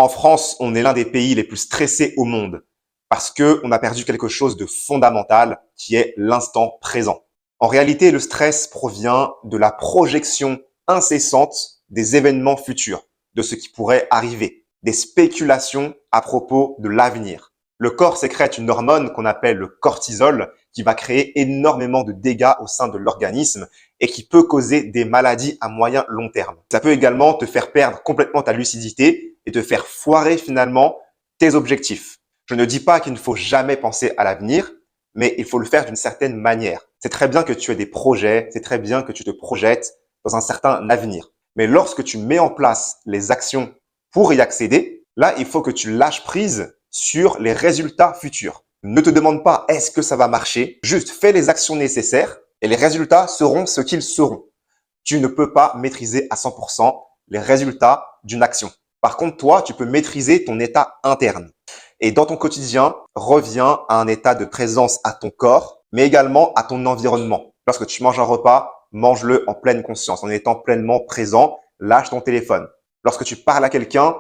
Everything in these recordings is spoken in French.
En France, on est l'un des pays les plus stressés au monde parce qu'on a perdu quelque chose de fondamental qui est l'instant présent. En réalité, le stress provient de la projection incessante des événements futurs, de ce qui pourrait arriver, des spéculations à propos de l'avenir. Le corps sécrète une hormone qu'on appelle le cortisol qui va créer énormément de dégâts au sein de l'organisme et qui peut causer des maladies à moyen long terme. Ça peut également te faire perdre complètement ta lucidité et te faire foirer finalement tes objectifs. Je ne dis pas qu'il ne faut jamais penser à l'avenir, mais il faut le faire d'une certaine manière. C'est très bien que tu aies des projets, c'est très bien que tu te projettes dans un certain avenir. Mais lorsque tu mets en place les actions pour y accéder, là, il faut que tu lâches prise sur les résultats futurs. Ne te demande pas est-ce que ça va marcher, juste fais les actions nécessaires et les résultats seront ce qu'ils seront. Tu ne peux pas maîtriser à 100% les résultats d'une action. Par contre, toi, tu peux maîtriser ton état interne. Et dans ton quotidien, reviens à un état de présence à ton corps, mais également à ton environnement. Lorsque tu manges un repas, mange-le en pleine conscience, en étant pleinement présent. Lâche ton téléphone. Lorsque tu parles à quelqu'un,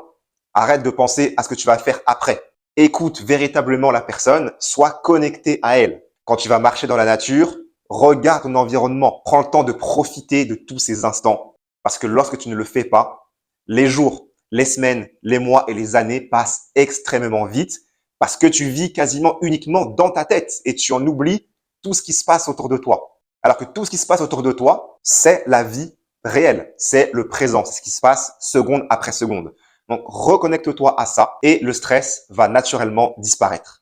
arrête de penser à ce que tu vas faire après. Écoute véritablement la personne, sois connecté à elle. Quand tu vas marcher dans la nature, regarde ton environnement. Prends le temps de profiter de tous ces instants. Parce que lorsque tu ne le fais pas, les jours, les semaines, les mois et les années passent extrêmement vite parce que tu vis quasiment uniquement dans ta tête et tu en oublies tout ce qui se passe autour de toi. Alors que tout ce qui se passe autour de toi, c'est la vie réelle, c'est le présent, c'est ce qui se passe seconde après seconde. Donc, reconnecte-toi à ça et le stress va naturellement disparaître.